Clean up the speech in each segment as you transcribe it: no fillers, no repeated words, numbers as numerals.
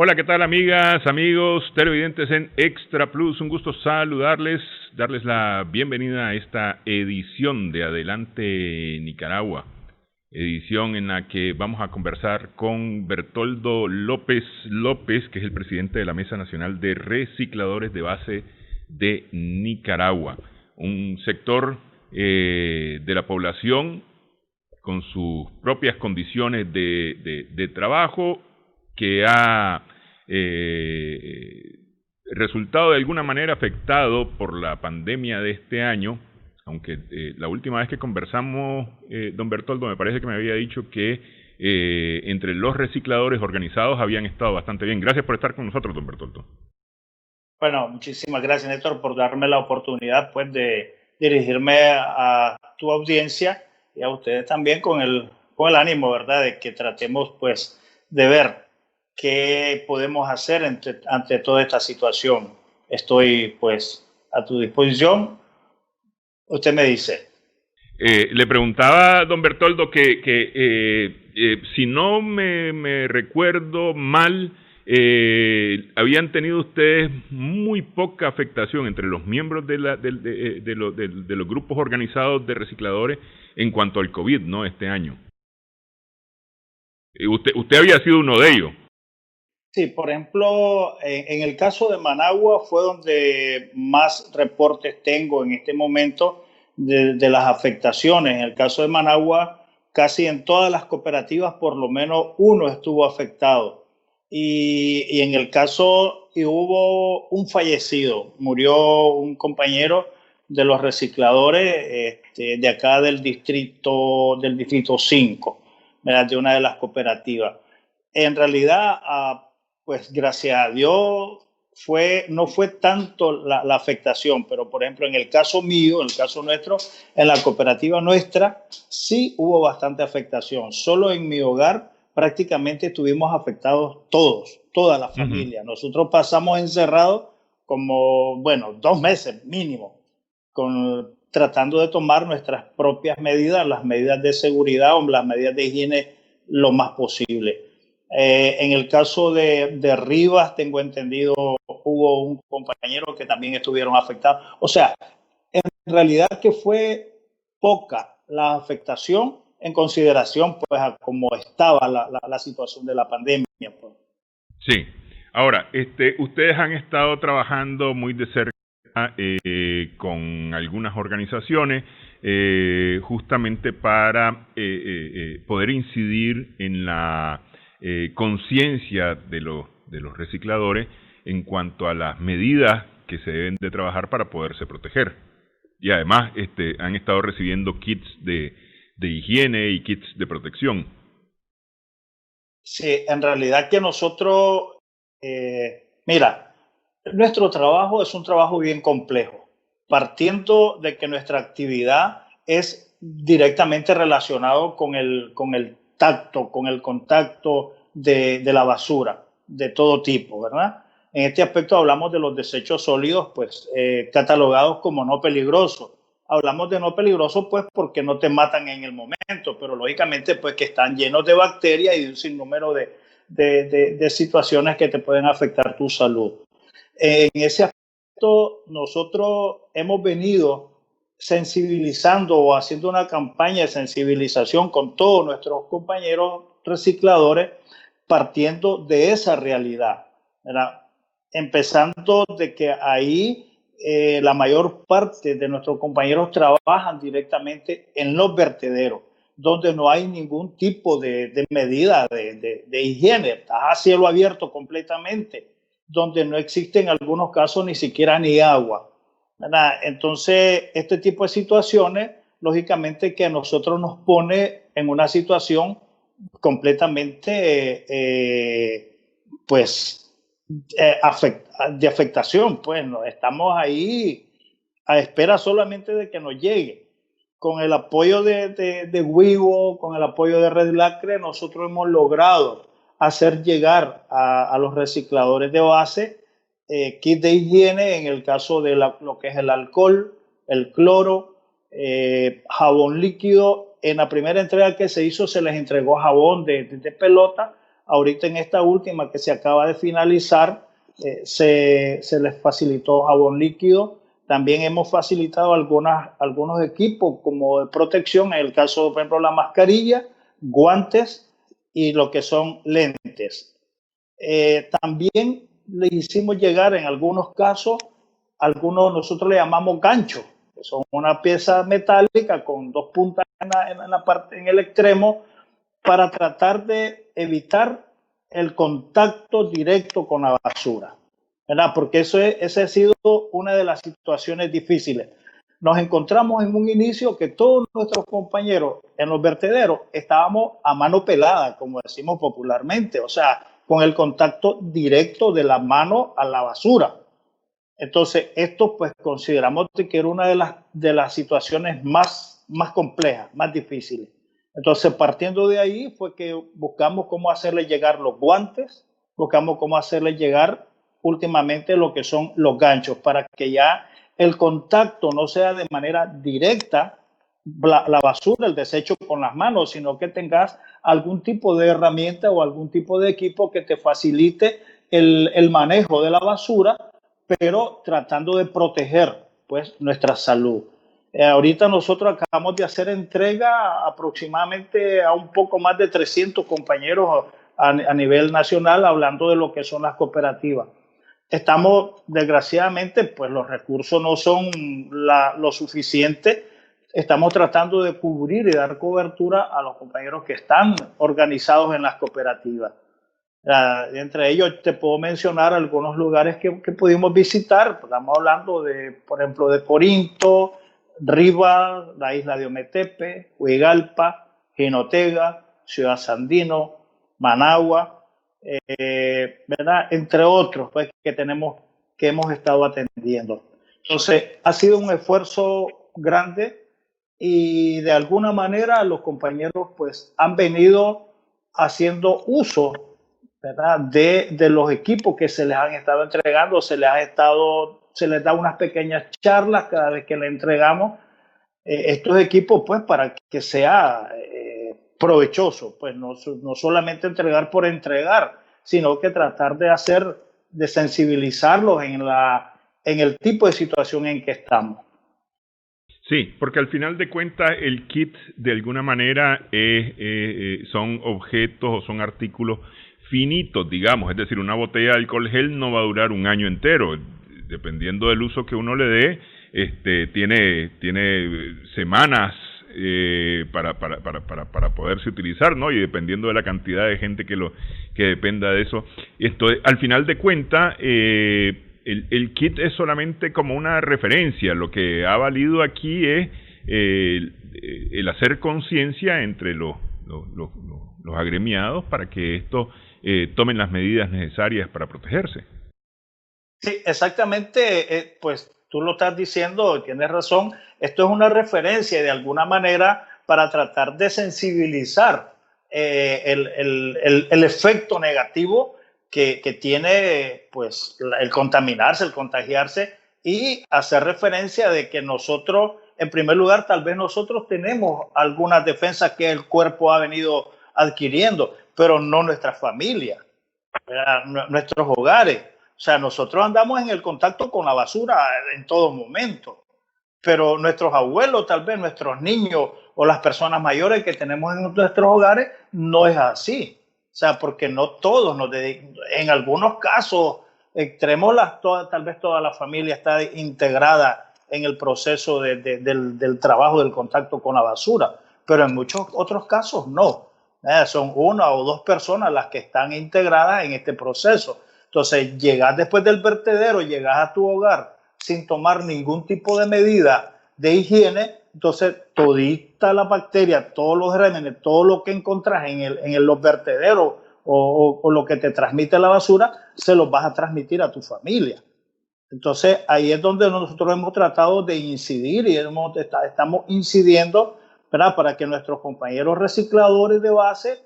Hola, ¿qué tal amigas, amigos, televidentes en Extra Plus? Un gusto saludarles, darles la bienvenida a esta edición de Adelante Nicaragua. Edición en la que vamos a conversar con Bertoldo López López, que es el presidente de la Mesa Nacional de Recicladores de Base de Nicaragua. Un sector de la población con sus propias condiciones de trabajo, que ha resultado de alguna manera afectado por la pandemia de este año, aunque la última vez que conversamos, don Bertoldo, me parece que me había dicho que entre los recicladores organizados habían estado bastante bien. Gracias por estar con nosotros, don Bertoldo. Bueno, muchísimas gracias, Néstor, por darme la oportunidad pues, de dirigirme a tu audiencia y a ustedes también con el ánimo, ¿verdad?, de que tratemos pues, de ver qué podemos hacer ante toda esta situación. Estoy pues a tu disposición. Usted me dice. Le preguntaba, don Bertoldo, que si no me recuerdo mal, habían tenido ustedes muy poca afectación entre los miembros de los grupos organizados de recicladores en cuanto al COVID, ¿no? Este año. Usted había sido uno de ellos. Sí, por ejemplo, en el caso de Managua fue donde más reportes tengo en este momento de las afectaciones. En el caso de Managua, casi en todas las cooperativas por lo menos uno estuvo afectado. Y en el caso, y hubo un fallecido, murió un compañero de los recicladores de acá del distrito 5, ¿verdad?, de una de las cooperativas. En realidad, pues gracias a Dios no fue tanto la afectación, pero por ejemplo en el caso mío, en el caso nuestro, en la cooperativa nuestra, sí hubo bastante afectación. Solo en mi hogar prácticamente estuvimos afectados todos, toda la familia. Nosotros pasamos encerrados como, 2 meses mínimo, tratando de tomar nuestras propias medidas, las medidas de seguridad o las medidas de higiene lo más posible. En el caso de Rivas, tengo entendido, hubo un compañero que también estuvieron afectados. O sea, en realidad que fue poca la afectación en consideración pues a cómo estaba la situación de la pandemia. Pues. Sí. Ahora, ustedes han estado trabajando muy de cerca con algunas organizaciones justamente para poder incidir en la conciencia de los recicladores en cuanto a las medidas que se deben de trabajar para poderse proteger. Y además han estado recibiendo kits de higiene y kits de protección. Sí, en realidad que nosotros, mira, nuestro trabajo es un trabajo bien complejo, partiendo de que nuestra actividad es directamente relacionado con el tacto, con el contacto de la basura de todo tipo, ¿verdad? En este aspecto hablamos de los desechos sólidos, pues catalogados como no peligrosos. Hablamos de no peligrosos, pues porque no te matan en el momento, pero lógicamente, pues que están llenos de bacterias y de un sinnúmero de situaciones que te pueden afectar tu salud. En ese aspecto, nosotros hemos venido sensibilizando o haciendo una campaña de sensibilización con todos nuestros compañeros recicladores, partiendo de esa realidad, ¿verdad? Empezando de que ahí la mayor parte de nuestros compañeros trabajan directamente en los vertederos, donde no hay ningún tipo de medida de higiene, está a cielo abierto completamente, donde no existe en algunos casos ni siquiera ni agua, ¿verdad? Entonces, este tipo de situaciones, lógicamente que a nosotros nos pone en una situación completamente, de afectación, pues no estamos ahí a espera solamente de que nos llegue. Con el apoyo de Wivo, con el apoyo de Red Lacre, nosotros hemos logrado hacer llegar a los recicladores de base kit de higiene en el caso de lo que es el alcohol, el cloro, jabón líquido. En la primera entrega que se hizo se les entregó jabón de pelota Ahorita en esta última que se acaba de finalizar, se les facilitó jabón líquido. También hemos facilitado algunos equipos como de protección, en el caso, por ejemplo, la mascarilla, guantes y lo que son lentes. También le hicimos llegar en algunos casos, nosotros le llamamos ganchos, que son una pieza metálica con dos puntas en el extremo, para tratar de evitar el contacto directo con la basura, ¿verdad? Porque esa ha sido una de las situaciones difíciles. Nos encontramos en un inicio que todos nuestros compañeros en los vertederos estábamos a mano pelada, como decimos popularmente, o sea, con el contacto directo de la mano a la basura. Entonces, esto pues consideramos que era una de las situaciones más complejas, más difíciles. Entonces, partiendo de ahí fue que buscamos cómo hacerle llegar los guantes, buscamos cómo hacerle llegar últimamente lo que son los ganchos, para que ya el contacto no sea de manera directa la basura, el desecho con las manos, sino que tengas algún tipo de herramienta o algún tipo de equipo que te facilite el manejo de la basura, pero tratando de proteger pues nuestra salud. Ahorita nosotros acabamos de hacer entrega aproximadamente a un poco más de 300 compañeros a nivel nacional, hablando de lo que son las cooperativas. Estamos, desgraciadamente, pues los recursos no son lo suficiente. Estamos tratando de cubrir y dar cobertura a los compañeros que están organizados en las cooperativas. Entre ellos te puedo mencionar algunos lugares que pudimos visitar. Estamos hablando por ejemplo, de Corinto, Rivas, la isla de Ometepe, Huigalpa, Jinotega, Ciudad Sandino, Managua, ¿verdad? Entre otros pues, que hemos estado atendiendo. Entonces, ha sido un esfuerzo grande y de alguna manera los compañeros pues, han venido haciendo uso, ¿verdad? de los equipos que se les han estado entregando, se les da unas pequeñas charlas cada vez que le entregamos estos equipos, pues para que sea provechoso, pues no solamente entregar por entregar, sino que tratar de sensibilizarlos en el tipo de situación en que estamos. Sí, porque al final de cuentas el kit de alguna manera son objetos o son artículos finitos, digamos, es decir, una botella de alcohol gel no va a durar un año entero, dependiendo del uso que uno le dé, tiene semanas para poderse utilizar, ¿no? Y dependiendo de la cantidad de gente que dependa de eso. Entonces, al final de cuentas, el kit es solamente como una referencia. Lo que ha valido aquí es el hacer conciencia entre los agremiados para que esto tomen las medidas necesarias para protegerse. Sí, exactamente, pues tú lo estás diciendo, tienes razón, esto es una referencia de alguna manera para tratar de sensibilizar el efecto negativo que tiene pues el contaminarse, el contagiarse, y hacer referencia de que nosotros, en primer lugar, tal vez nosotros tenemos algunas defensas que el cuerpo ha venido adquiriendo, pero no nuestra familia, nuestros hogares. O sea, nosotros andamos en el contacto con la basura en todo momento, pero nuestros abuelos, tal vez nuestros niños o las personas mayores que tenemos en nuestros hogares, no es así. O sea, porque no todos en algunos casos extremos, tal vez toda la familia está integrada en el proceso del trabajo, del contacto con la basura, pero en muchos otros casos no. Son una o dos personas las que están integradas en este proceso. Entonces, llegas después del vertedero, llegas a tu hogar sin tomar ningún tipo de medida de higiene, entonces todita la bacteria, todos los gérmenes, todo lo que encontrás en los vertederos o lo que te transmite la basura, se los vas a transmitir a tu familia. Entonces, ahí es donde nosotros hemos tratado de incidir y estamos incidiendo, ¿verdad? Para que nuestros compañeros recicladores de base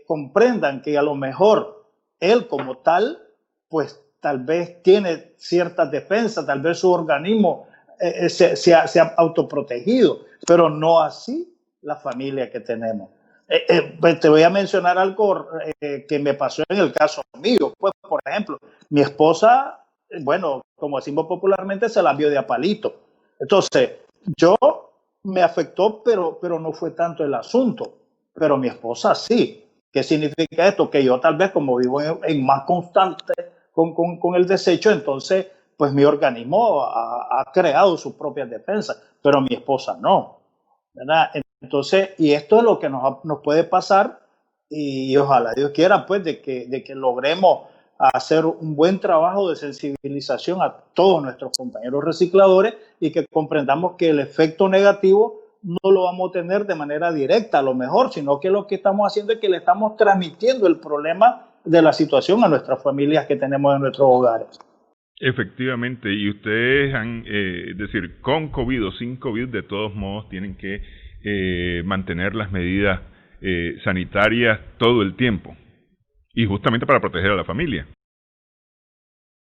comprendan que a lo mejor él como tal, pues tal vez tiene ciertas defensas, tal vez su organismo se ha autoprotegido, pero no así la familia que tenemos. Pues te voy a mencionar algo que me pasó en el caso mío. Pues, por ejemplo, mi esposa, bueno, como decimos popularmente, se la vio de a palito. Entonces, yo me afectó, pero no fue tanto el asunto. Pero mi esposa sí. ¿Qué significa esto? Que yo tal vez como vivo en más constante con el desecho, entonces pues mi organismo ha creado sus propias defensas, pero mi esposa no, ¿verdad? Entonces, y esto es lo que nos puede pasar y ojalá Dios quiera pues de que logremos hacer un buen trabajo de sensibilización a todos nuestros compañeros recicladores y que comprendamos que el efecto negativo no lo vamos a tener de manera directa a lo mejor, sino que lo que estamos haciendo es que le estamos transmitiendo el problema de la situación a nuestras familias que tenemos en nuestros hogares. Efectivamente, y ustedes han, es decir, con COVID o sin COVID, de todos modos tienen que mantener las medidas sanitarias todo el tiempo, y justamente para proteger a la familia.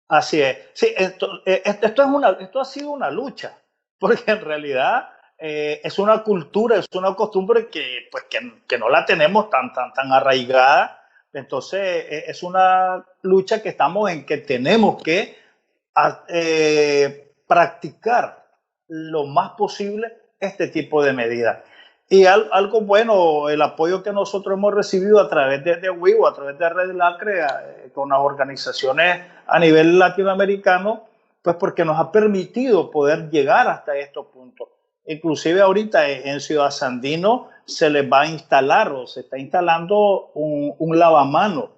Así es. Sí, esto ha sido una lucha, porque en realidad es una cultura, es una costumbre pues, que no la tenemos tan arraigada. Entonces, es una lucha que estamos en que tenemos que practicar lo más posible este tipo de medidas. Y algo bueno, el apoyo que nosotros hemos recibido a través de WIO, a través de Red Lacre, con las organizaciones a nivel latinoamericano, pues porque nos ha permitido poder llegar hasta estos puntos. Inclusive ahorita en Ciudad Sandino se les va a instalar o se está instalando un lavamanos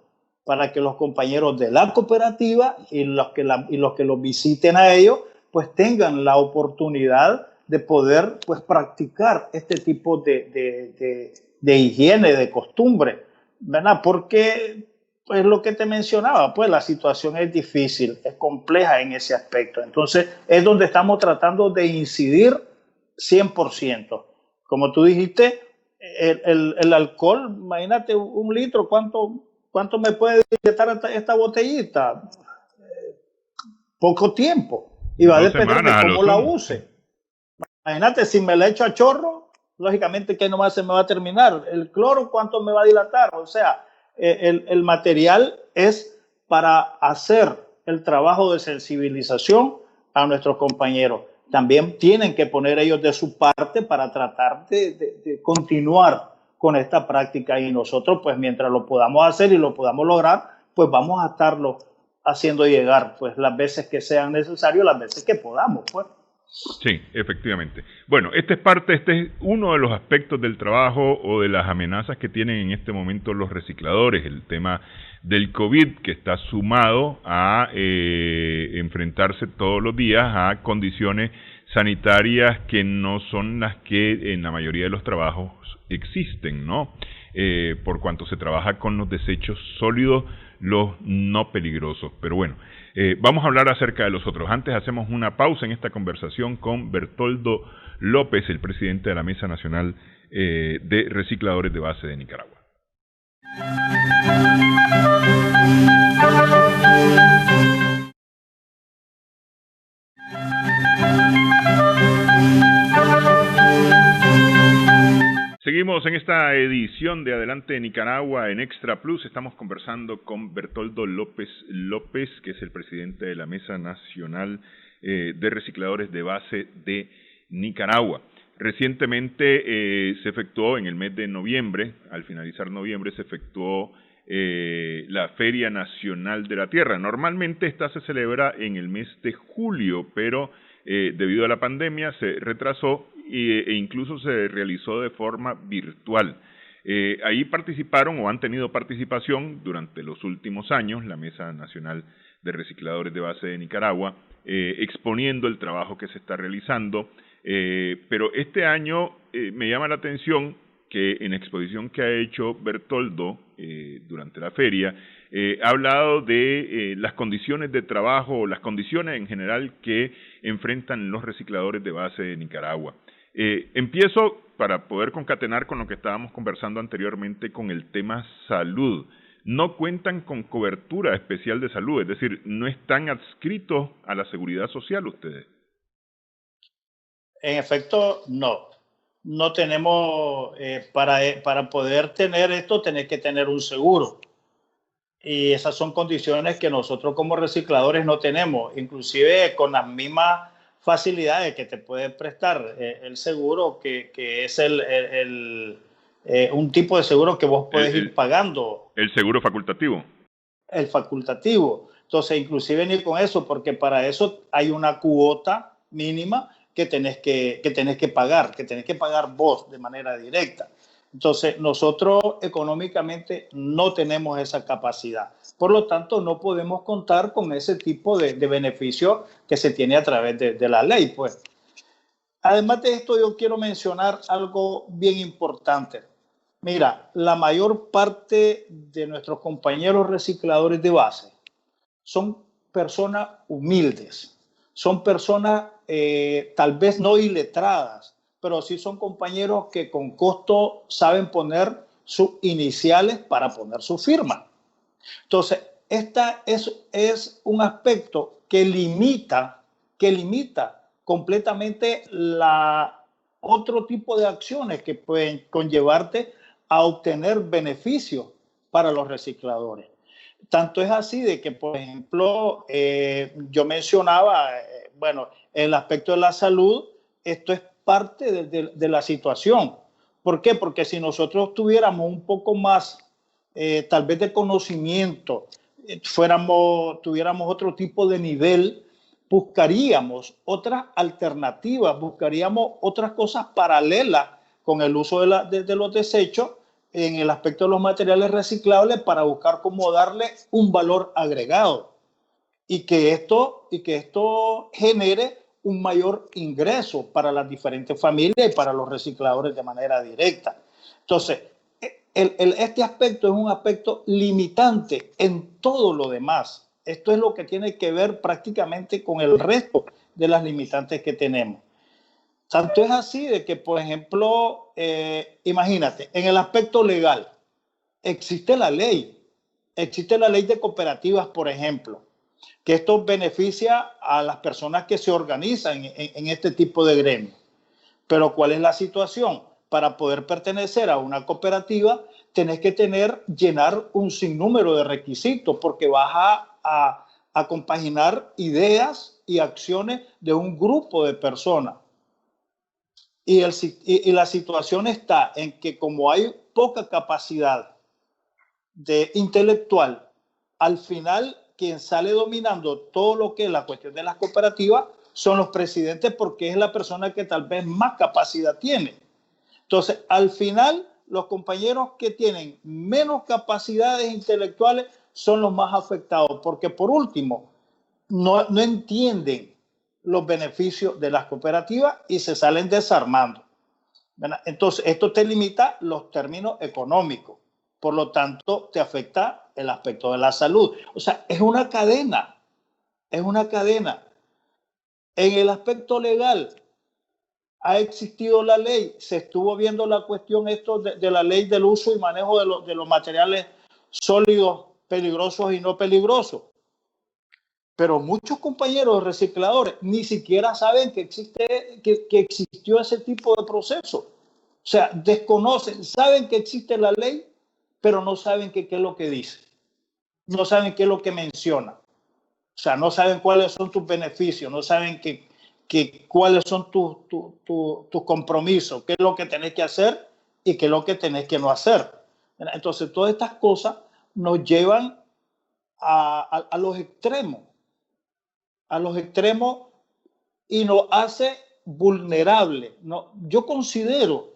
para que los compañeros de la cooperativa y los que los visiten a ellos, pues tengan la oportunidad de poder pues practicar este tipo de higiene, de costumbre, ¿verdad? Porque pues lo que te mencionaba, pues la situación es difícil, es compleja en ese aspecto. Entonces es donde estamos tratando de incidir 100%. Como tú dijiste, el alcohol, imagínate un litro, ¿cuánto me puede inyectar esta botellita? Poco tiempo. Y va a depender de cómo la use. Imagínate, si me la echo a chorro, lógicamente que nomás se me va a terminar. El cloro, ¿cuánto me va a dilatar? O sea, el material es para hacer el trabajo de sensibilización a nuestros compañeros. También tienen que poner ellos de su parte para tratar de continuar con esta práctica y nosotros, pues mientras lo podamos hacer y lo podamos lograr, pues vamos a estarlo haciendo llegar, pues las veces que sean necesarios, las veces que podamos, pues. Sí, efectivamente. Bueno, este es uno de los aspectos del trabajo o de las amenazas que tienen en este momento los recicladores, el tema del COVID, que está sumado a enfrentarse todos los días a condiciones sanitarias que no son las que en la mayoría de los trabajos existen, ¿no? Por cuanto se trabaja con los desechos sólidos, los no peligrosos. Pero bueno, vamos a hablar acerca de los otros. Antes hacemos una pausa en esta conversación con Bertoldo López, el presidente de la Mesa Nacional de Recicladores de Base de Nicaragua. Seguimos en esta edición de Adelante Nicaragua en Extra Plus. Estamos conversando con Bertoldo López, que es el presidente de la Mesa Nacional de Recicladores de Base de Nicaragua. Recientemente se efectuó en el mes de noviembre, al finalizar noviembre, se efectuó la Feria Nacional de la Tierra. Normalmente esta se celebra en el mes de julio, pero debido a la pandemia se retrasó e incluso se realizó de forma virtual. Ahí participaron o han tenido participación durante los últimos años la Mesa Nacional de Recicladores de Base de Nicaragua, exponiendo el trabajo que se está realizando, pero este año me llama la atención que en la exposición que ha hecho Bertoldo durante la feria, ha hablado de las condiciones de trabajo, las condiciones en general que enfrentan los recicladores de base de Nicaragua. Empiezo para poder concatenar con lo que estábamos conversando anteriormente con el tema salud. No cuentan con cobertura especial de salud, es decir, no están adscritos a la seguridad social ustedes. En efecto, no. no tenemos, para poder tener esto, tenés que tener un seguro. Y esas son condiciones que nosotros como recicladores no tenemos, inclusive con las mismas facilidades que te puede prestar el seguro, que es un tipo de seguro que vos podés ir pagando. El seguro facultativo. El facultativo. Entonces, inclusive ni con eso, porque para eso hay una cuota mínima que tenés que pagar vos de manera directa. Entonces, nosotros económicamente no tenemos esa capacidad. Por lo tanto, no podemos contar con ese tipo de beneficio que se tiene a través de la ley, pues. Además de esto, yo quiero mencionar algo bien importante. Mira, la mayor parte de nuestros compañeros recicladores de base son personas humildes, son personas tal vez no iletradas, pero sí son compañeros que con costo saben poner sus iniciales para poner su firma. Entonces, esta es un aspecto que limita completamente otro tipo de acciones que pueden conllevarte a obtener beneficios para los recicladores. Tanto es así de que, por ejemplo, yo mencionaba, bueno, el aspecto de la salud, esto es parte de la situación. ¿Por qué? Porque si nosotros tuviéramos un poco más, tal vez de conocimiento, tuviéramos otro tipo de nivel, buscaríamos otras alternativas, buscaríamos otras cosas paralelas con el uso de los desechos en el aspecto de los materiales reciclables para buscar cómo darle un valor agregado y que esto genere un mayor ingreso para las diferentes familias y para los recicladores de manera directa. Entonces, este aspecto es un aspecto limitante en todo lo demás. Esto es lo que tiene que ver prácticamente con el resto de las limitantes que tenemos. Tanto es así de que, por ejemplo, imagínate, en el aspecto legal, existe la ley de cooperativas, por ejemplo, que esto beneficia a las personas que se organizan en este tipo de gremios. Pero ¿cuál es la situación? Para poder pertenecer a una cooperativa, tenés que llenar un sinnúmero de requisitos porque vas a compaginar ideas y acciones de un grupo de personas. Y la situación está en que como hay poca capacidad intelectual, al final quien sale dominando todo lo que es la cuestión de las cooperativas son los presidentes porque es la persona que tal vez más capacidad tiene. Entonces, al final, los compañeros que tienen menos capacidades intelectuales son los más afectados porque, por último, no entienden los beneficios de las cooperativas y se salen desarmando. ¿Verdad? Entonces, esto te limita los términos económicos. Por lo tanto, te afecta el aspecto de la salud. O sea, es una cadena. Es una cadena. En el aspecto legal, ha existido la ley, se estuvo viendo la cuestión de la ley del uso y manejo de los materiales sólidos, peligrosos y no peligrosos. Pero muchos compañeros recicladores ni siquiera saben que existió ese tipo de proceso. O sea, desconocen, saben que existe la ley, pero no saben qué es lo que dice. No saben qué es lo que menciona. O sea, no saben cuáles son tus beneficios, no saben cuáles son tus compromisos, qué es lo que tenés que hacer y qué es lo que tenés que no hacer. Entonces, todas estas cosas nos llevan a los extremos. A los extremos y nos hace vulnerable. ¿No? Yo considero,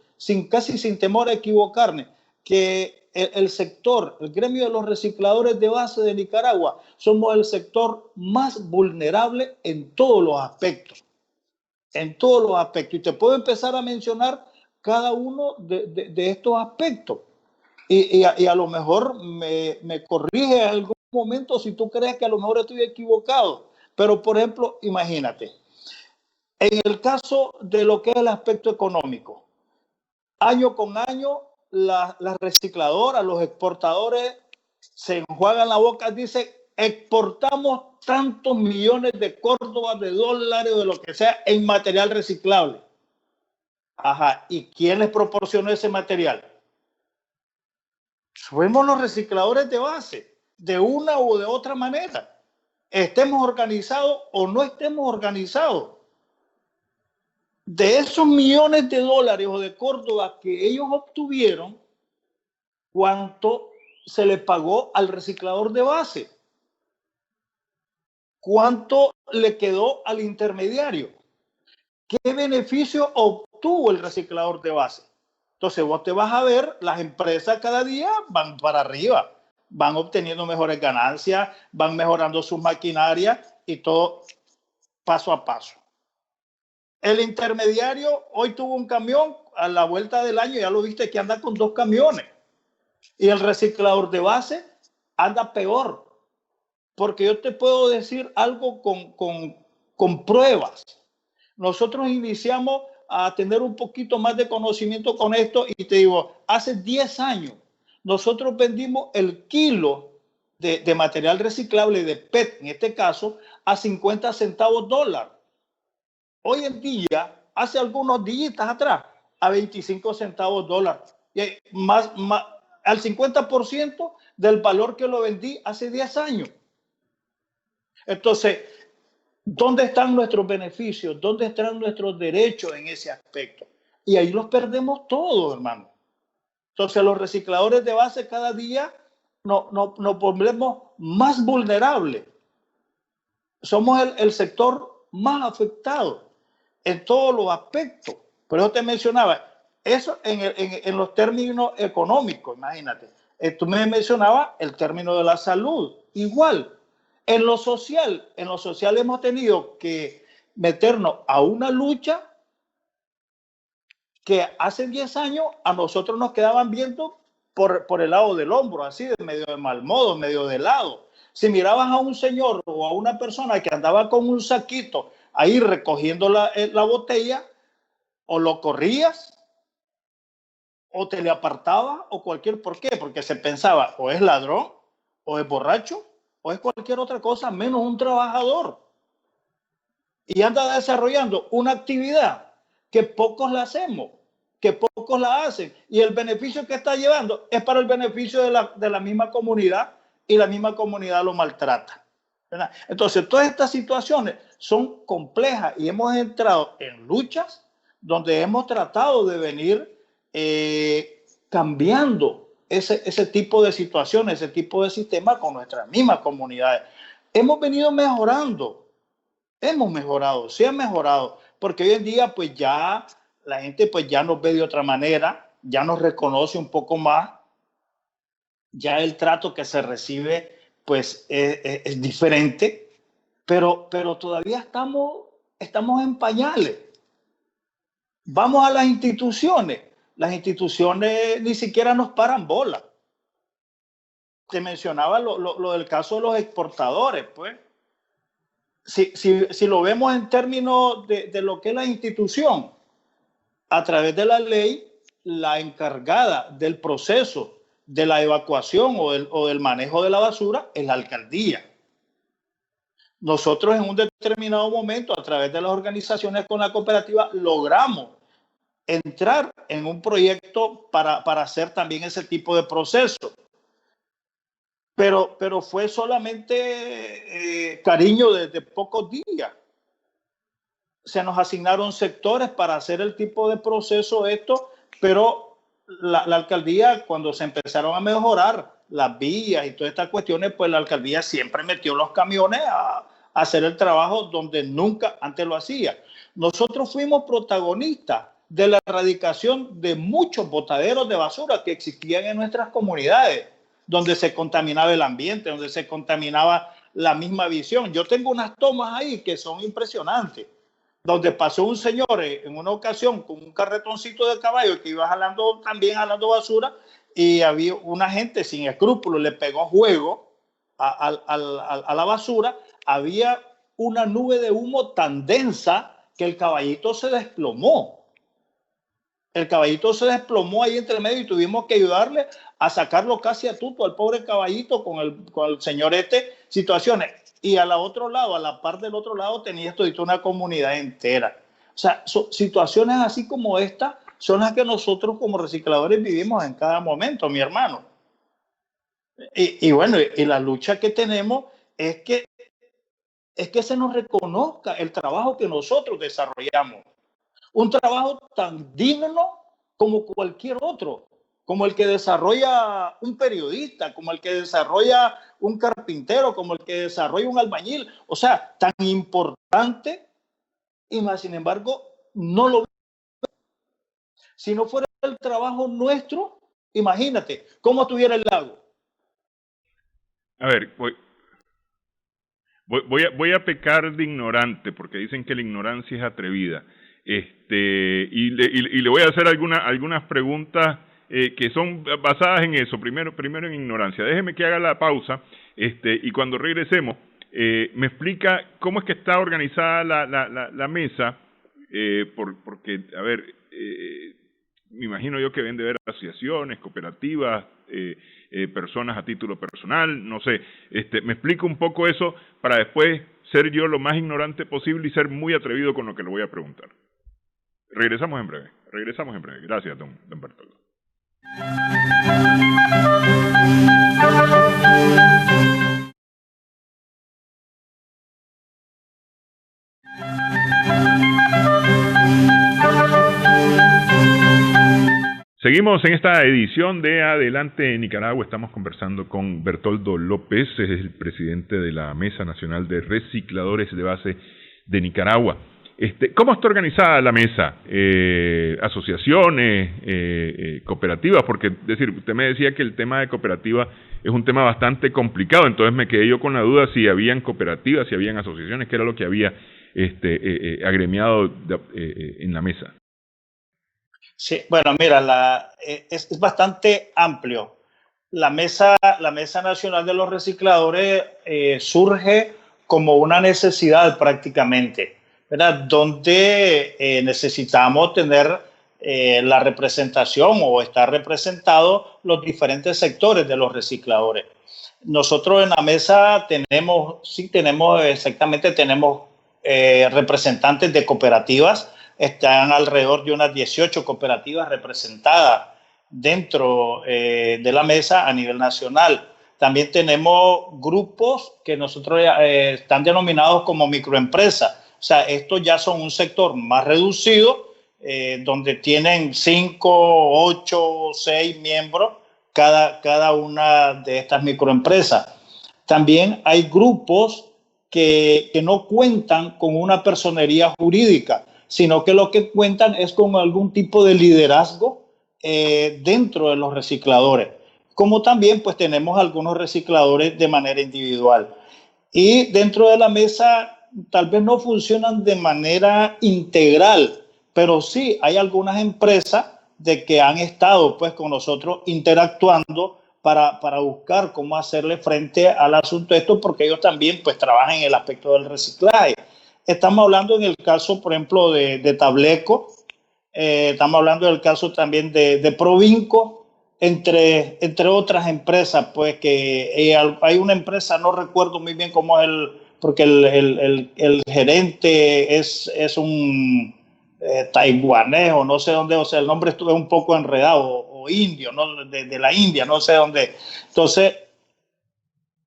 casi sin temor a equivocarme, que el sector, el gremio de los recicladores de base de Nicaragua, somos el sector más vulnerable en todos los aspectos. En todos los aspectos. Y te puedo empezar a mencionar cada uno de estos aspectos. Y a lo mejor me corrige en algún momento si tú crees que a lo mejor estoy equivocado. Pero, por ejemplo, imagínate, en el caso de lo que es el aspecto económico, año con año, las recicladoras, los exportadores se enjuagan la boca, dicen, exportamos tantos millones de córdobas, de dólares, de lo que sea, en material reciclable. Ajá, ¿y quién les proporcionó ese material? Fuimos los recicladores de base, de una u de otra manera. Estemos organizados o no estemos organizados. De esos millones de dólares o de Córdoba que ellos obtuvieron, ¿cuánto se le pagó al reciclador de base? ¿Cuánto le quedó al intermediario? ¿Qué beneficio obtuvo el reciclador de base? Entonces vos te vas a ver, las empresas cada día van para arriba, van obteniendo mejores ganancias, van mejorando sus maquinarias y todo paso a paso. El intermediario hoy tuvo un camión, a la vuelta del año ya lo viste que anda con 2 camiones. Y el reciclador de base anda peor. Porque yo te puedo decir algo con pruebas. Nosotros iniciamos a tener un poquito más de conocimiento con esto y te digo, hace 10 años nosotros vendimos el kilo de material reciclable de PET, en este caso, a 50 centavos dólar. Hoy en día, hace algunos días atrás, a 25 centavos dólar. Y más, al 50% del valor que lo vendí hace 10 años. Entonces, ¿dónde están nuestros beneficios? ¿Dónde están nuestros derechos en ese aspecto? Y ahí los perdemos todos, hermano. Entonces, los recicladores de base cada día nos volvemos más vulnerables. Somos el sector más afectado en todos los aspectos. Por eso te mencionaba, eso en los términos económicos, imagínate. Tú me mencionabas el término de la salud, igual. En lo social hemos tenido que meternos a una lucha que hace 10 años a nosotros nos quedaban viendo por el lado del hombro, así, de medio de mal modo, medio de lado. Si mirabas a un señor o a una persona que andaba con un saquito ahí recogiendo la botella, o lo corrías, o te le apartabas, o cualquier. ¿Por qué? Porque se pensaba, o es ladrón, o es borracho, o es cualquier otra cosa, menos un trabajador. Y anda desarrollando una actividad que pocos la hacemos, que pocos la hacen. Y el beneficio que está llevando es para el beneficio de la misma comunidad, y la misma comunidad lo maltrata, ¿verdad? Entonces, todas estas situaciones son complejas y hemos entrado en luchas donde hemos tratado de venir cambiando ese tipo de situaciones, ese tipo de sistemas con nuestras mismas comunidades. Hemos venido mejorando, hemos mejorado, sí ha mejorado, porque hoy en día pues ya la gente pues ya nos ve de otra manera, ya nos reconoce un poco más, ya el trato que se recibe pues es diferente, pero todavía estamos en pañales. Vamos a las instituciones ni siquiera nos paran bola. Te mencionaba lo del caso de los exportadores, pues. Si lo vemos en términos de lo que es la institución, a través de la ley, la encargada del proceso de la evacuación o del manejo de la basura es la alcaldía. Nosotros en un determinado momento, a través de las organizaciones con la cooperativa, logramos entrar en un proyecto para hacer también ese tipo de proceso. Pero fue solamente cariño de pocos días. Se nos asignaron sectores para hacer el tipo de proceso pero la alcaldía, cuando se empezaron a mejorar las vías y todas estas cuestiones, pues la alcaldía siempre metió los camiones a hacer el trabajo donde nunca antes lo hacía. Nosotros fuimos protagonistas de la erradicación de muchos botaderos de basura que existían en nuestras comunidades, donde se contaminaba el ambiente, donde se contaminaba la misma visión. Yo tengo unas tomas ahí que son impresionantes, donde pasó un señor en una ocasión con un carretoncito de caballo que iba también jalando basura, y había una gente sin escrúpulos, le pegó juego a la basura. Había una nube de humo tan densa que el caballito se desplomó. El caballito se desplomó ahí entre medio y tuvimos que ayudarle a sacarlo casi a tuto al pobre caballito con el señor situaciones. Y al otro lado, a la par del otro lado, tenía esto una comunidad entera. O sea, situaciones así como esta son las que nosotros como recicladores vivimos en cada momento, mi hermano. Y bueno, y la lucha que tenemos es que se nos reconozca el trabajo que nosotros desarrollamos. Un trabajo tan digno como cualquier otro, como el que desarrolla un periodista, como el que desarrolla un carpintero, como el que desarrolla un albañil. O sea, tan importante y más, sin embargo, no lo. Si no fuera el trabajo nuestro, imagínate cómo estuviera el lago. A ver, voy a pecar de ignorante, porque dicen que la ignorancia es atrevida. Y le voy a hacer algunas preguntas que son basadas en eso. Primero en ignorancia. Déjeme que haga la pausa, y cuando regresemos, me explica cómo es que está organizada la mesa, porque, a ver, me imagino yo que deben de haber asociaciones, cooperativas, personas a título personal, no sé. Me explica un poco eso para después ser yo lo más ignorante posible y ser muy atrevido con lo que le voy a preguntar. Regresamos en breve. Gracias, don Bertoldo. Seguimos en esta edición de Adelante Nicaragua. Estamos conversando con Bertoldo López, es el presidente de la Mesa Nacional de Recicladores de Base de Nicaragua. ¿Cómo está organizada la mesa? ¿Asociaciones, cooperativas? Porque, usted me decía que el tema de cooperativa es un tema bastante complicado, entonces me quedé yo con la duda si habían cooperativas, si habían asociaciones, qué era lo que había agremiado en la mesa. Sí, bueno, mira, es bastante amplio. La Mesa Nacional de los Recicladores surge como una necesidad prácticamente, ¿verdad? Donde necesitamos tener la representación o estar representados los diferentes sectores de los recicladores. Nosotros en la mesa tenemos representantes de cooperativas. Están alrededor de unas 18 cooperativas representadas dentro de la mesa a nivel nacional. También tenemos grupos que nosotros están denominados como microempresas. O sea, estos ya son un sector más reducido, donde tienen 5, 8, 6 miembros cada una de estas microempresas. También hay grupos que no cuentan con una personería jurídica, sino que lo que cuentan es con algún tipo de liderazgo dentro de los recicladores. Como también pues tenemos algunos recicladores de manera individual. Y dentro de la mesa tal vez no funcionan de manera integral, pero sí hay algunas empresas de que han estado pues con nosotros interactuando para buscar cómo hacerle frente al asunto esto, porque ellos también pues trabajan en el aspecto del reciclaje. Estamos hablando en el caso, por ejemplo, de Tableco, estamos hablando del caso también de Provinco, entre otras empresas, pues que hay una empresa, no recuerdo muy bien cómo es porque el gerente es un taiwanés o no sé dónde, o sea, el nombre estuvo un poco enredado, o indio, ¿no? De la India, no sé dónde. Entonces,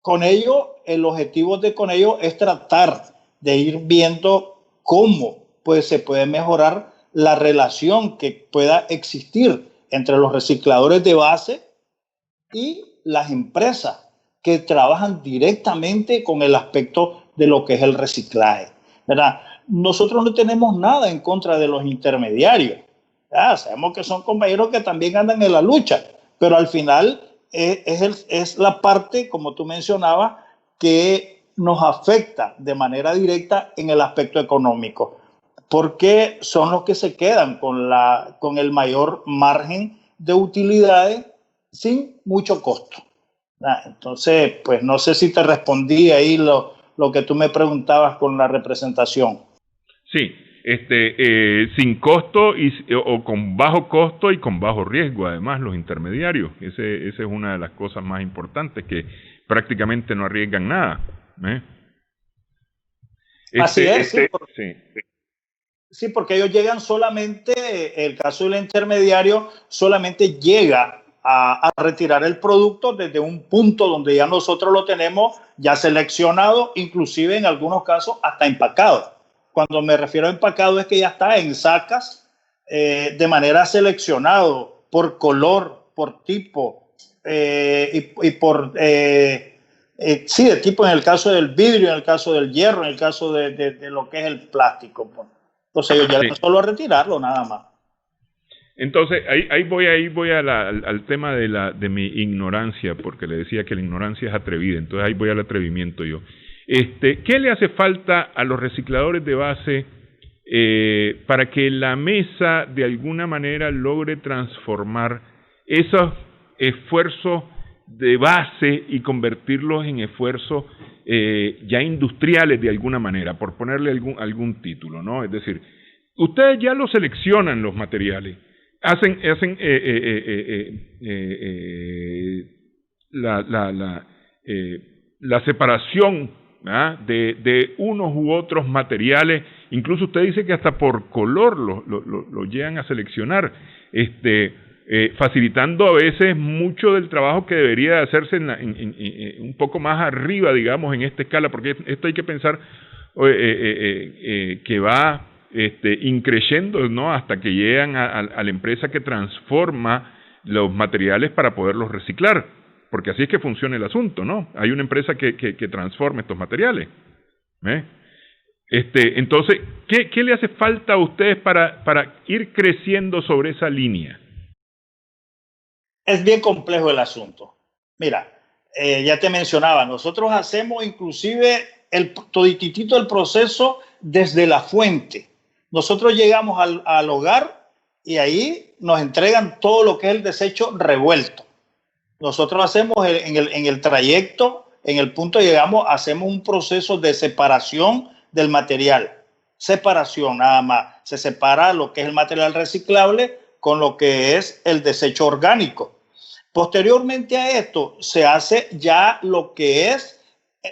con ello, el objetivo con ello es tratar de ir viendo cómo pues, se puede mejorar la relación que pueda existir entre los recicladores de base y las empresas que trabajan directamente con el aspecto de lo que es el reciclaje, ¿verdad? Nosotros no tenemos nada en contra de los intermediarios. Sabemos que son compañeros que también andan en la lucha, pero al final es la parte, como tú mencionabas, que nos afecta de manera directa en el aspecto económico, porque son los que se quedan con el mayor margen de utilidades sin mucho costo. Entonces, pues no sé si te respondí ahí lo que tú me preguntabas con la representación. Sí, sin costo o con bajo costo y con bajo riesgo, además, los intermediarios. Esa es una de las cosas más importantes, que prácticamente no arriesgan nada. Así es, sí. Sí, porque ellos llegan solamente, el caso del intermediario solamente llega a retirar el producto desde un punto donde ya nosotros lo tenemos ya seleccionado, inclusive en algunos casos hasta empacado. Cuando me refiero a empacado es que ya está en sacas de manera seleccionado por color, por tipo y por... sí, de tipo en el caso del vidrio, en el caso del hierro, en el caso de lo que es el plástico. Pues. Entonces ellos llegan solo a retirarlo, nada más. Entonces, ahí voy al tema de mi ignorancia, porque le decía que la ignorancia es atrevida, entonces ahí voy al atrevimiento yo. ¿Qué le hace falta a los recicladores de base para que la mesa de alguna manera logre transformar esos esfuerzos de base y convertirlos en esfuerzos ya industriales de alguna manera, por ponerle algún título, ¿no? Es decir, ustedes ya lo seleccionan los materiales, hacen la separación de unos u otros materiales, incluso usted dice que hasta por color lo llegan a seleccionar, facilitando a veces mucho del trabajo que debería hacerse un poco más arriba, digamos, en esta escala, porque esto hay que pensar que va increyendo, ¿no? Hasta que llegan a la empresa que transforma los materiales para poderlos reciclar, porque así es que funciona el asunto, ¿no? Hay una empresa que transforma estos materiales. Entonces, ¿qué le hace falta a ustedes para ir creciendo sobre esa línea? Es bien complejo el asunto. Mira, ya te mencionaba, nosotros hacemos inclusive todititito el proceso desde la fuente. Nosotros llegamos al hogar y ahí nos entregan todo lo que es el desecho revuelto. Nosotros hacemos en el trayecto, en el punto llegamos, hacemos un proceso de separación del material. Separación nada más. Se separa lo que es el material reciclable con lo que es el desecho orgánico. Posteriormente a esto se hace ya lo que es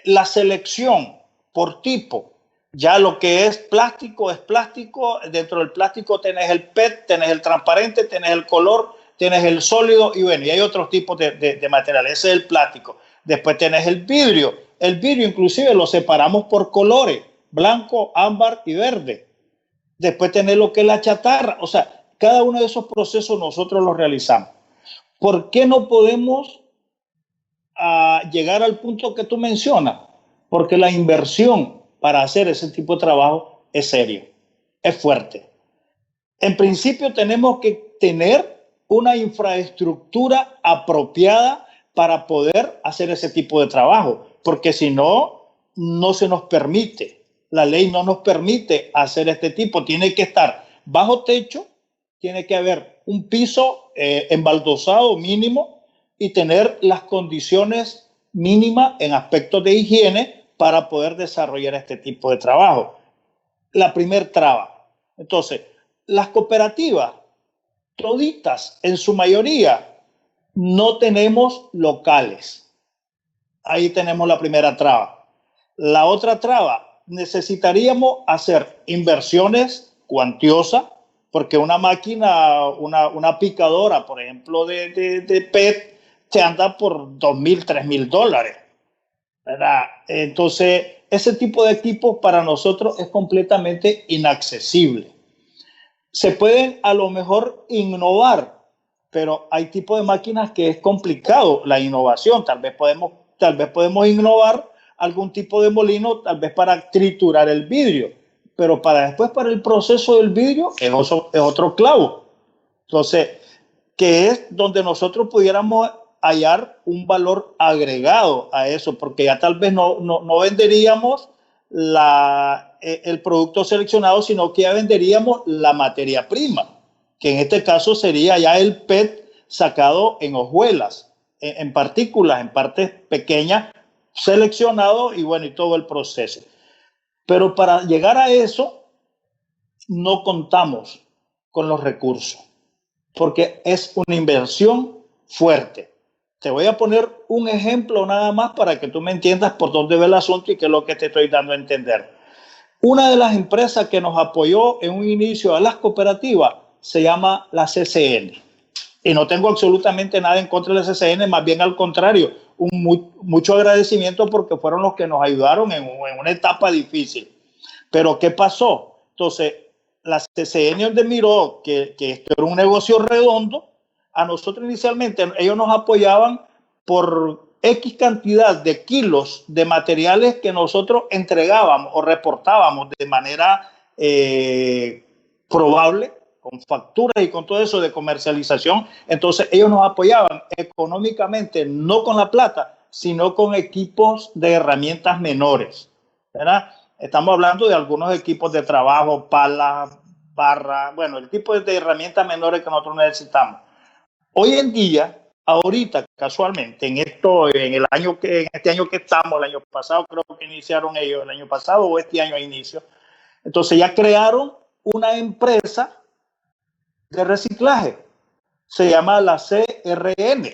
la selección por tipo. Ya lo que es plástico es plástico. Dentro del plástico tenés el PET, tenés el transparente, tenés el color, tenés el sólido y bueno, y hay otros tipos de materiales. Ese es el plástico. Después tenés el vidrio. El vidrio inclusive lo separamos por colores, blanco, ámbar y verde. Después tenés lo que es la chatarra. O sea, cada uno de esos procesos nosotros los realizamos. ¿Por qué no podemos llegar al punto que tú mencionas? Porque la inversión para hacer ese tipo de trabajo es serio, es fuerte. En principio tenemos que tener una infraestructura apropiada para poder hacer ese tipo de trabajo, porque si no, no se nos permite. La ley no nos permite hacer este tipo. Tiene que estar bajo techo, tiene que haber un piso embaldosado mínimo y tener las condiciones mínimas en aspectos de higiene para poder desarrollar este tipo de trabajo. La primer traba. Entonces, las cooperativas, toditas en su mayoría, no tenemos locales. Ahí tenemos la primera traba. La otra traba, necesitaríamos hacer inversiones cuantiosas, porque una máquina, una picadora, por ejemplo, de PET, te anda por $2,000, $3,000, ¿verdad? Entonces, ese tipo de equipos para nosotros es completamente inaccesible. Se pueden a lo mejor innovar, pero hay tipos de máquinas que es complicado la innovación. Tal vez podemos innovar algún tipo de molino, tal vez para triturar el vidrio, pero para el proceso del vidrio es otro clavo. Entonces, que es donde nosotros pudiéramos hallar un valor agregado a eso, porque ya tal vez no venderíamos el producto seleccionado, sino que ya venderíamos la materia prima, que en este caso sería ya el PET sacado en hojuelas, en partículas, en partes pequeñas, seleccionado y bueno, y todo el proceso. Pero para llegar a eso, no contamos con los recursos, porque es una inversión fuerte. Te voy a poner un ejemplo nada más para que tú me entiendas por dónde va el asunto y qué es lo que te estoy dando a entender. Una de las empresas que nos apoyó en un inicio a las cooperativas se llama la CCN. Y no tengo absolutamente nada en contra de la CCN, más bien al contrario, mucho agradecimiento porque fueron los que nos ayudaron en una etapa difícil. Pero ¿qué pasó? Entonces, la CCN donde miró que esto era un negocio redondo, a nosotros inicialmente ellos nos apoyaban por X cantidad de kilos de materiales que nosotros entregábamos o reportábamos de manera probable, con facturas y con todo eso de comercialización. Entonces ellos nos apoyaban económicamente, no con la plata, sino con equipos de herramientas menores, ¿verdad? Estamos hablando de algunos equipos de trabajo, palas, barra, bueno, el tipo de herramientas menores que nosotros necesitamos. Hoy en día, ahorita, casualmente, en este año que estamos, el año pasado creo que iniciaron ellos, el año pasado o este año a inicio, entonces ya crearon una empresa de reciclaje, se llama la CRN.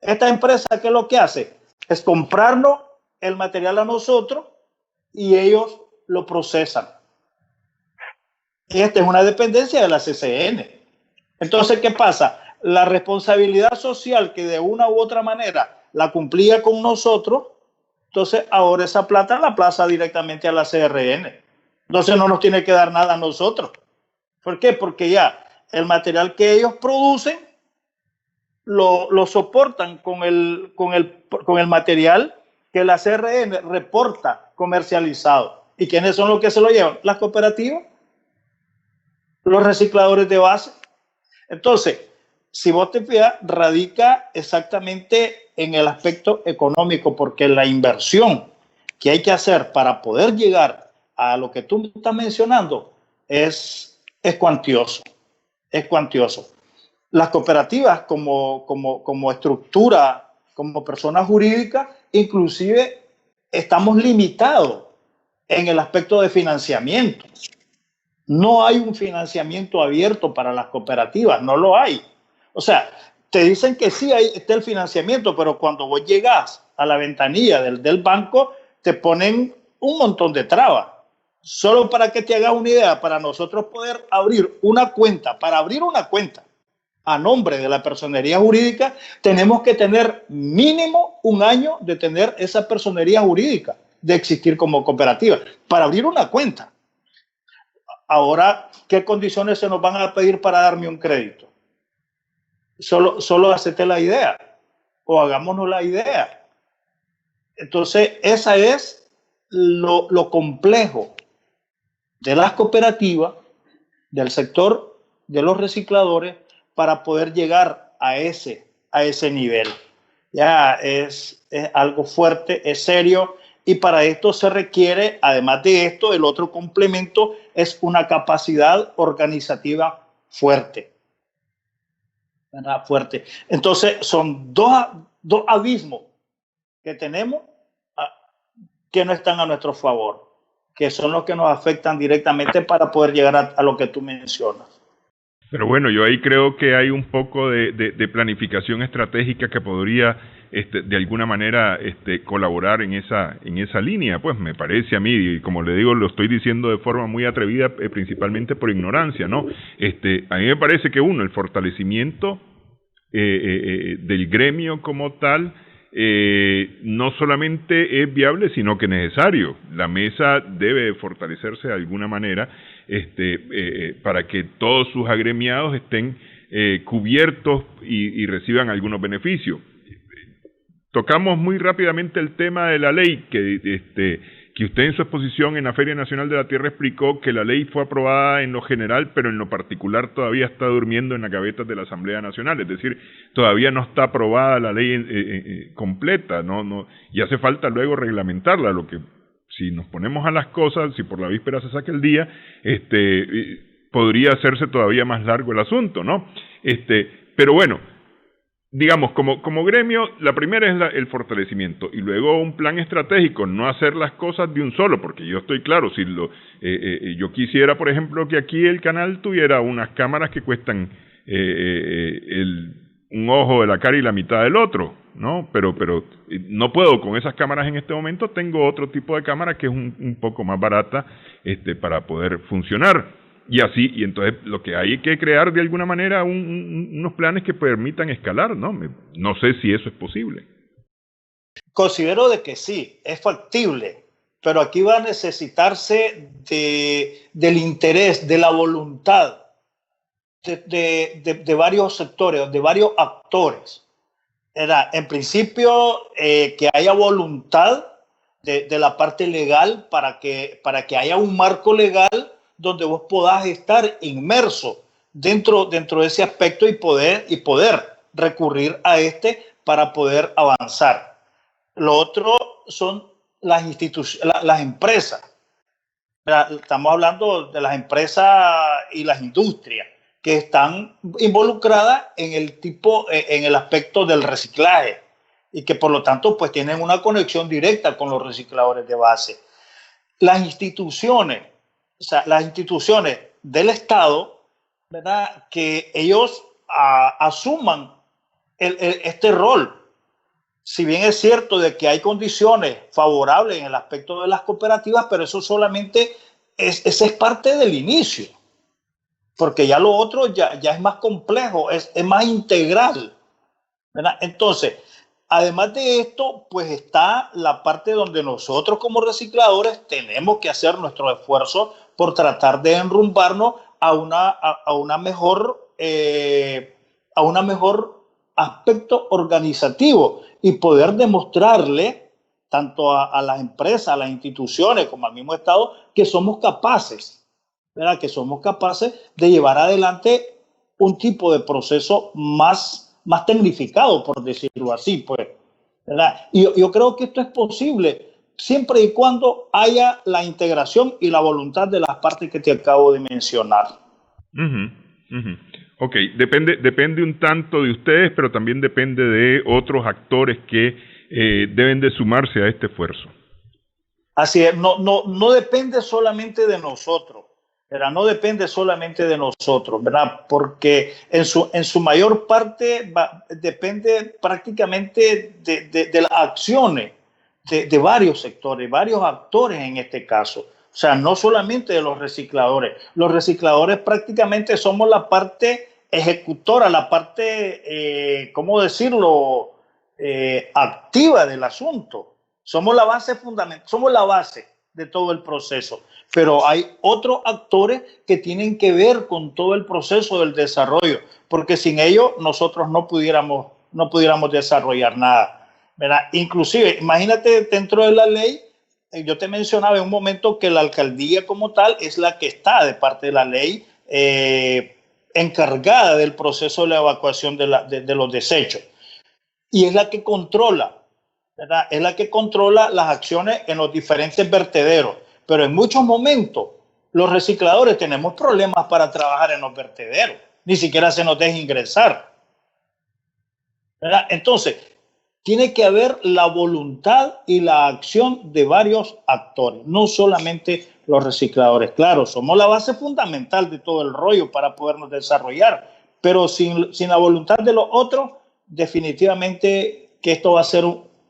Esta empresa, ¿qué es lo que hace? Es comprarnos el material a nosotros y ellos lo procesan. Esta es una dependencia de la CCN. Entonces, ¿qué pasa? La responsabilidad social que de una u otra manera la cumplía con nosotros, entonces ahora esa plata la plaza directamente a la CRN. Entonces no nos tiene que dar nada a nosotros. ¿Por qué? Porque ya el material que ellos producen lo soportan con el material que la CRN reporta comercializado. ¿Y quiénes son los que se lo llevan? Las cooperativas, los recicladores de base. Entonces, si vos te fijas, radica exactamente en el aspecto económico, porque la inversión que hay que hacer para poder llegar a lo que tú estás mencionando es cuantioso. Es cuantioso. Las cooperativas como estructura, como persona jurídica, inclusive estamos limitados en el aspecto de financiamiento. No hay un financiamiento abierto para las cooperativas, no lo hay. O sea, te dicen que sí está el financiamiento, pero cuando vos llegas a la ventanilla del banco, te ponen un montón de trabas. Solo para que te hagas una idea, para nosotros poder abrir una cuenta, a nombre de la personería jurídica, tenemos que tener mínimo un año de tener esa personería jurídica, de existir como cooperativa, para abrir una cuenta. Ahora, ¿qué condiciones se nos van a pedir para darme un crédito? Solo hacete la idea, o hagámonos la idea. Entonces, esa es lo complejo de las cooperativas, del sector de los recicladores, para poder llegar a ese nivel. Ya es algo fuerte, es serio, y para esto se requiere, además de esto, el otro complemento es una capacidad organizativa fuerte. ¿Verdad? Fuerte. Entonces, son dos abismos que tenemos que no están a nuestro favor, que son los que nos afectan directamente para poder llegar a lo que tú mencionas. Pero bueno, yo ahí creo que hay un poco de planificación estratégica que podría de alguna manera colaborar en esa línea, pues me parece a mí, y como le digo, lo estoy diciendo de forma muy atrevida, principalmente por ignorancia, ¿no? A mí me parece que el fortalecimiento del gremio como tal, no solamente es viable, sino que necesario. La mesa debe fortalecerse de alguna manera para que todos sus agremiados estén cubiertos y reciban algunos beneficios. Tocamos muy rápidamente el tema de la ley, que usted en su exposición en la Feria Nacional de la Tierra explicó que la ley fue aprobada en lo general, pero en lo particular todavía está durmiendo en las gavetas de la Asamblea Nacional, es decir, todavía no está aprobada la ley completa, no, y hace falta luego reglamentarla, lo que si nos ponemos a las cosas, si por la víspera se saca el día, podría hacerse todavía más largo el asunto, ¿no? Pero bueno, digamos, como gremio, la primera es el fortalecimiento y luego un plan estratégico, no hacer las cosas de un solo, porque yo estoy claro, si yo quisiera, por ejemplo, que aquí el canal tuviera unas cámaras que cuestan un ojo de la cara y la mitad del otro, ¿no? Pero no puedo con esas cámaras en este momento, tengo otro tipo de cámara que es un poco más barata para poder funcionar. Y así, y entonces lo que hay que crear de alguna manera unos planes que permitan escalar, ¿no? No sé si eso es posible. Considero de que sí, es factible, pero aquí va a necesitarse del interés, de la voluntad de varios sectores, de varios actores. En principio, que haya voluntad de la parte legal para que haya un marco legal donde vos podás estar inmerso dentro de ese aspecto y poder recurrir a para poder avanzar. Lo otro son las empresas. Estamos hablando de las empresas y las industrias que están involucradas en el aspecto del reciclaje y que por lo tanto pues tienen una conexión directa con los recicladores de base. Las instituciones, o sea, las instituciones del Estado, ¿verdad? Que ellos asuman este rol. Si bien es cierto de que hay condiciones favorables en el aspecto de las cooperativas, pero eso solamente es parte del inicio, porque ya lo otro ya es más complejo, es más integral, ¿verdad? Entonces, además de esto, pues está la parte donde nosotros como recicladores tenemos que hacer nuestro esfuerzo por tratar de enrumbarnos a una mejor aspecto organizativo y poder demostrarle tanto a las empresas, a las instituciones como al mismo Estado que somos capaces, ¿verdad? Que somos capaces de llevar adelante un tipo de proceso más tecnificado, por decirlo así, pues, ¿verdad? Y yo creo que esto es posible siempre y cuando haya la integración y la voluntad de las partes que te acabo de mencionar. Ok, depende un tanto de ustedes, pero también depende de otros actores que deben de sumarse a este esfuerzo. Así es, no depende solamente de nosotros, ¿verdad? No depende solamente de nosotros, ¿verdad? Porque en su mayor parte depende prácticamente de las acciones de varios sectores, varios actores en este caso. O sea, no solamente de los recicladores. Los recicladores prácticamente somos la parte ejecutora, la parte, ¿cómo decirlo?, activa del asunto. Somos la base fundamental, somos la base de todo el proceso. Pero hay otros actores que tienen que ver con todo el proceso del desarrollo, porque sin ellos nosotros no pudiéramos desarrollar nada, ¿verdad? Inclusive, imagínate dentro de la ley, yo te mencionaba en un momento que la alcaldía como tal es la que está de parte de la ley encargada del proceso de la evacuación de los desechos y es la que controla, ¿verdad? Es la que controla las acciones en los diferentes vertederos, pero en muchos momentos los recicladores tenemos problemas para trabajar en los vertederos, ni siquiera se nos deja ingresar, ¿verdad? Entonces, tiene que haber la voluntad y la acción de varios actores, no solamente los recicladores. Claro, somos la base fundamental de todo el rollo para podernos desarrollar, pero sin la voluntad de los otros, definitivamente que esto va a ser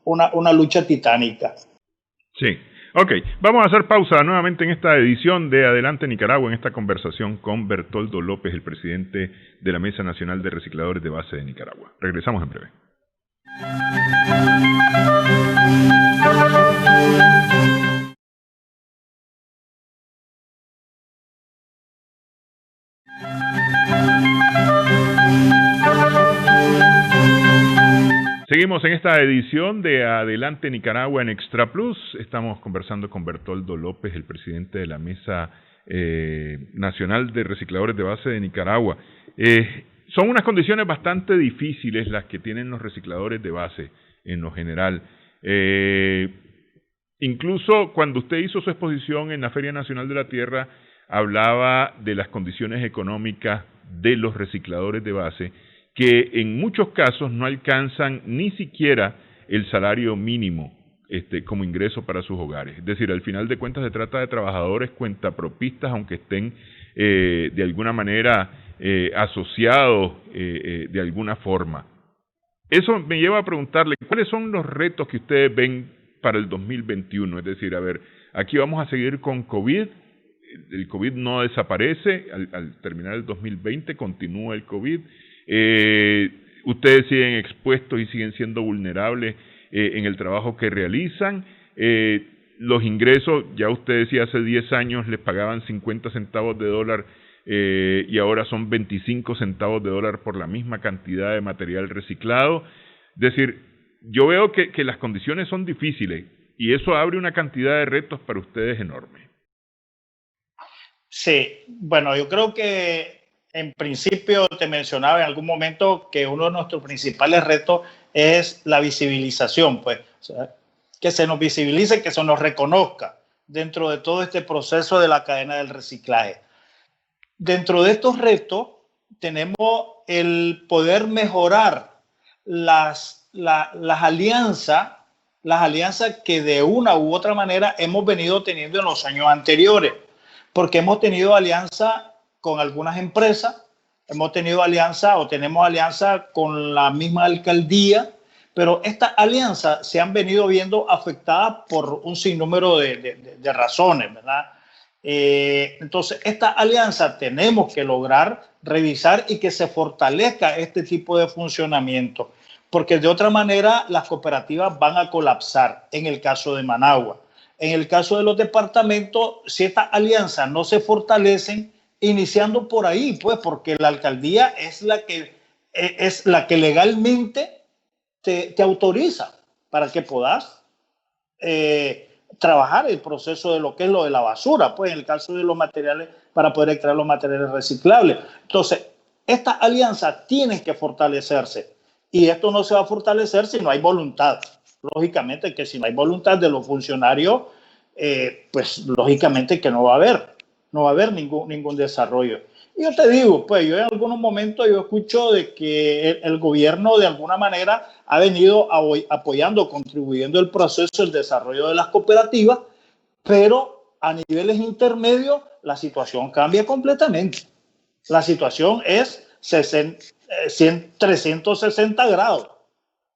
una lucha titánica. Sí. Ok, vamos a hacer pausa nuevamente en esta edición de Adelante Nicaragua, en esta conversación con Bertoldo López, el presidente de la Mesa Nacional de Recicladores de Base de Nicaragua. Regresamos en breve. Seguimos en esta edición de Adelante Nicaragua en Extra Plus. Estamos conversando con Bertoldo López, el presidente de la Mesa Nacional de Recicladores de Base de Nicaragua. Son unas condiciones bastante difíciles las que tienen los recicladores de base en lo general. Incluso cuando usted hizo su exposición en la Feria Nacional de la Tierra, hablaba de las condiciones económicas de los recicladores de base, que en muchos casos no alcanzan ni siquiera el salario mínimo como ingreso para sus hogares. Es decir, al final de cuentas se trata de trabajadores cuentapropistas, aunque estén de alguna manera asociados de alguna forma. Eso me lleva a preguntarle, ¿cuáles son los retos que ustedes ven para el 2021? Es decir, a ver, aquí vamos a seguir con COVID, el COVID no desaparece, al terminar el 2020 continúa el COVID, ustedes siguen expuestos y siguen siendo vulnerables en el trabajo que realizan, los ingresos, ya usted decía, hace 10 años les pagaban 50 centavos de dólar y ahora son 25 centavos de dólar por la misma cantidad de material reciclado. Es decir, yo veo que las condiciones son difíciles y eso abre una cantidad de retos para ustedes enorme. Sí, bueno, yo creo que en principio te mencionaba en algún momento que uno de nuestros principales retos es la visibilización, pues, o sea, que se nos visibilice, que se nos reconozca dentro de todo este proceso de la cadena del reciclaje. Dentro de estos retos tenemos el poder mejorar las alianzas que de una u otra manera hemos venido teniendo en los años anteriores, porque hemos tenido alianza con algunas empresas, hemos tenido alianza o tenemos alianza con la misma alcaldía, pero estas alianzas se han venido viendo afectadas por un sinnúmero de razones, ¿verdad? Entonces, esta alianza tenemos que lograr revisar y que se fortalezca este tipo de funcionamiento, porque de otra manera las cooperativas van a colapsar en el caso de Managua. En el caso de los departamentos, si estas alianzas no se fortalecen, iniciando por ahí, pues, porque la alcaldía es la que legalmente te autoriza para que puedas trabajar el proceso de lo que es lo de la basura, pues en el caso de los materiales, para poder extraer los materiales reciclables. Entonces, estas alianzas tienen que fortalecerse y esto no se va a fortalecer si no hay voluntad. Lógicamente que si no hay voluntad de los funcionarios, pues lógicamente que no va a haber ningún desarrollo. Y yo te digo, pues yo en algunos momentos yo escucho de que el gobierno de alguna manera ha venido apoyando, contribuyendo al proceso del desarrollo de las cooperativas, pero a niveles intermedios la situación cambia completamente. La situación es 360 grados,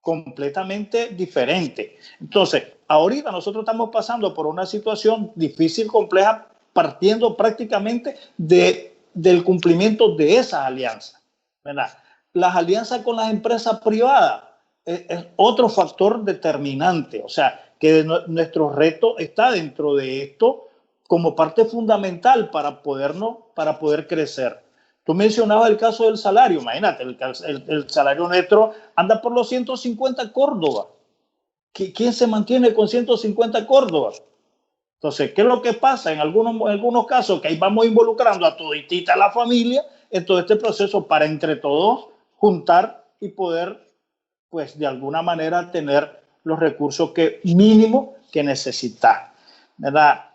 completamente diferente. Entonces, ahorita nosotros estamos pasando por una situación difícil, compleja, partiendo prácticamente del cumplimiento de esas alianzas, ¿verdad? Las alianzas con las empresas privadas es otro factor determinante, o sea, que nuestro reto está dentro de esto como parte fundamental para poder crecer. Tú mencionabas el caso del salario, imagínate, el salario nuestro anda por los 150 Córdoba. ¿Quién se mantiene con 150 Córdoba? Entonces, ¿qué es lo que pasa? En algunos casos que ahí vamos involucrando a toditita la familia en todo este proceso para entre todos juntar y poder, pues, de alguna manera tener los recursos mínimos que necesitas, ¿verdad?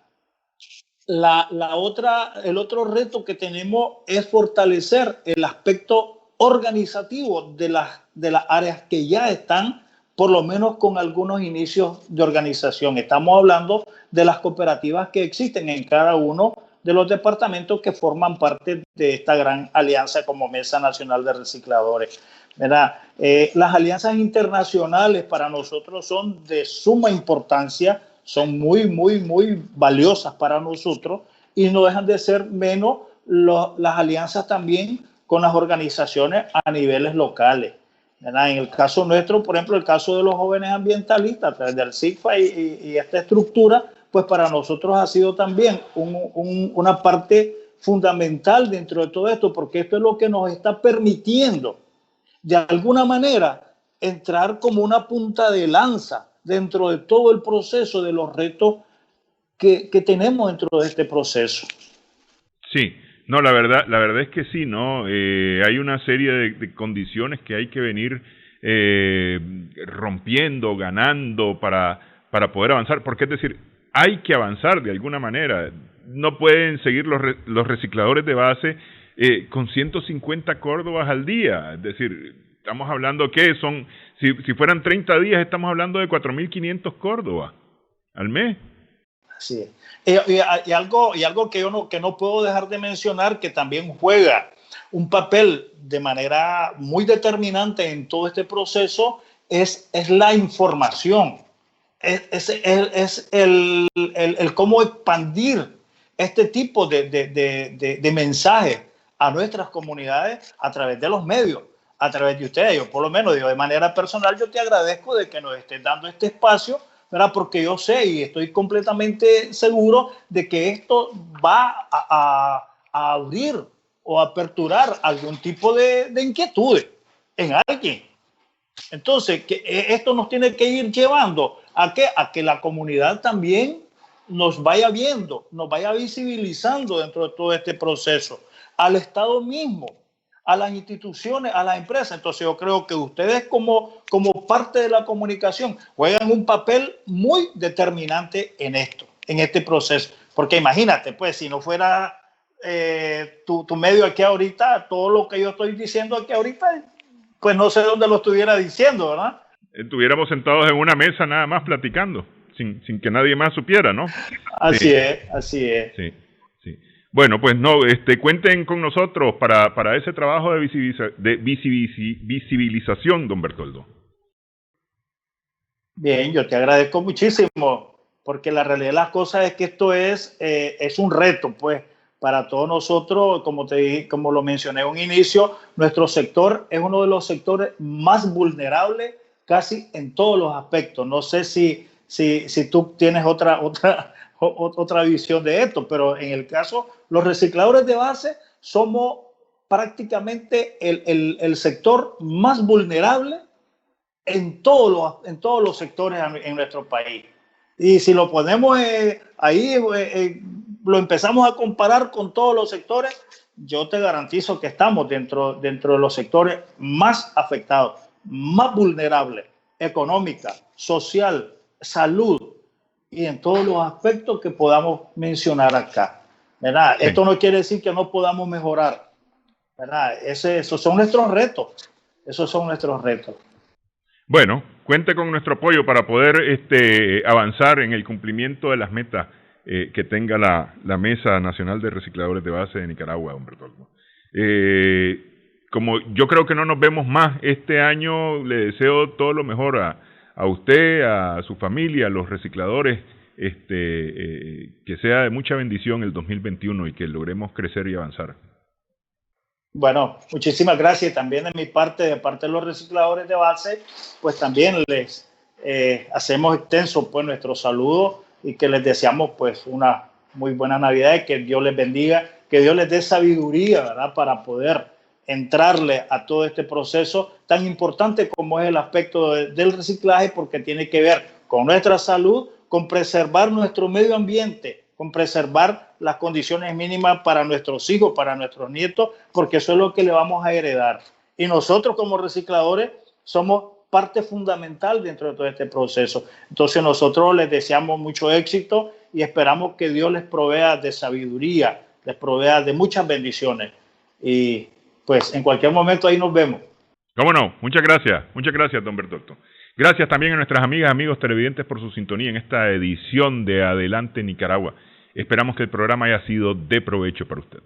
El otro reto que tenemos es fortalecer el aspecto organizativo de las áreas que ya están, por lo menos con algunos inicios de organización. Estamos hablando de las cooperativas que existen en cada uno de los departamentos que forman parte de esta gran alianza como Mesa Nacional de Recicladores, ¿verdad? Las alianzas internacionales para nosotros son de suma importancia, son muy, muy, muy valiosas para nosotros y no dejan de ser menos las alianzas también con las organizaciones a niveles locales, ¿verdad? En el caso nuestro, por ejemplo, el caso de los jóvenes ambientalistas, a través del CIGFA y esta estructura, pues para nosotros ha sido también una parte fundamental dentro de todo esto, porque esto es lo que nos está permitiendo, de alguna manera, entrar como una punta de lanza dentro de todo el proceso de los retos que tenemos dentro de este proceso. Sí, no, la verdad es que sí, ¿no? Hay una serie de condiciones que hay que venir rompiendo, ganando para poder avanzar, porque es decir, hay que avanzar de alguna manera. No pueden seguir los recicladores de base con 150 Córdobas al día, es decir, estamos hablando que son, si fueran 30 días, estamos hablando de 4.500 Córdobas al mes. Sí. Y algo que no puedo dejar de mencionar, que también juega un papel de manera muy determinante en todo este proceso es la información, es el cómo expandir este tipo de mensajes a nuestras comunidades a través de los medios, a través de ustedes. Yo por lo menos digo, de manera personal, yo te agradezco de que nos estés dando este espacio, ¿verdad? Porque yo sé y estoy completamente seguro de que esto va a abrir o aperturar algún tipo de inquietudes en alguien. Entonces, que esto nos tiene que ir llevando a que la comunidad también nos vaya viendo, nos vaya visibilizando dentro de todo este proceso, al Estado mismo, a las instituciones, a las empresas. Entonces yo creo que ustedes como parte de la comunicación juegan un papel muy determinante en esto, en este proceso. Porque imagínate, pues, si no fuera tu medio aquí ahorita, todo lo que yo estoy diciendo aquí ahorita, pues no sé dónde lo estuviera diciendo, ¿verdad? Estuviéramos sentados en una mesa nada más platicando, sin que nadie más supiera, ¿no? Así es, así es. Sí, sí. Bueno, pues no, cuenten con nosotros para ese trabajo de visibilización, don Bertoldo. Bien, yo te agradezco muchísimo, porque la realidad de las cosas es que esto es un reto, pues, para todos nosotros. Como te dije, como lo mencioné en un inicio, nuestro sector es uno de los sectores más vulnerables casi en todos los aspectos. No sé si tú tienes otra visión de esto, pero en el caso, los recicladores de base somos prácticamente el sector más vulnerable en todos los sectores en nuestro país. Y si lo ponemos ahí, lo empezamos a comparar con todos los sectores, yo te garantizo que estamos dentro de los sectores más afectados, más vulnerables, económica, social, salud y en todos los aspectos que podamos mencionar acá, ¿verdad? Sí. Esto no quiere decir que no podamos mejorar, ¿verdad? Esos son nuestros retos. Esos son nuestros retos. Bueno, cuente con nuestro apoyo para poder avanzar en el cumplimiento de las metas que tenga la Mesa Nacional de Recicladores de Base de Nicaragua, don Bertoldo. Como yo creo que no nos vemos más este año, le deseo todo lo mejor a usted, a su familia, a los recicladores, que sea de mucha bendición el 2021 y que logremos crecer y avanzar. Bueno, muchísimas gracias. También de mi parte, de parte de los recicladores de base, pues también les hacemos extenso pues nuestro saludo y que les deseamos pues una muy buena Navidad y que Dios les bendiga, que Dios les dé sabiduría, ¿verdad?, para poder entrarle a todo este proceso tan importante como es el aspecto del reciclaje, porque tiene que ver con nuestra salud, con preservar nuestro medio ambiente, con preservar las condiciones mínimas para nuestros hijos, para nuestros nietos, porque eso es lo que le vamos a heredar. Y nosotros como recicladores somos parte fundamental dentro de todo este proceso. Entonces nosotros les deseamos mucho éxito y esperamos que Dios les provea de sabiduría, les provea de muchas bendiciones. Y pues en cualquier momento ahí nos vemos. ¿Cómo no? Muchas gracias, don Bertoldo. Gracias también a nuestras amigas, amigos televidentes por su sintonía en esta edición de Adelante Nicaragua. Esperamos que el programa haya sido de provecho para usted.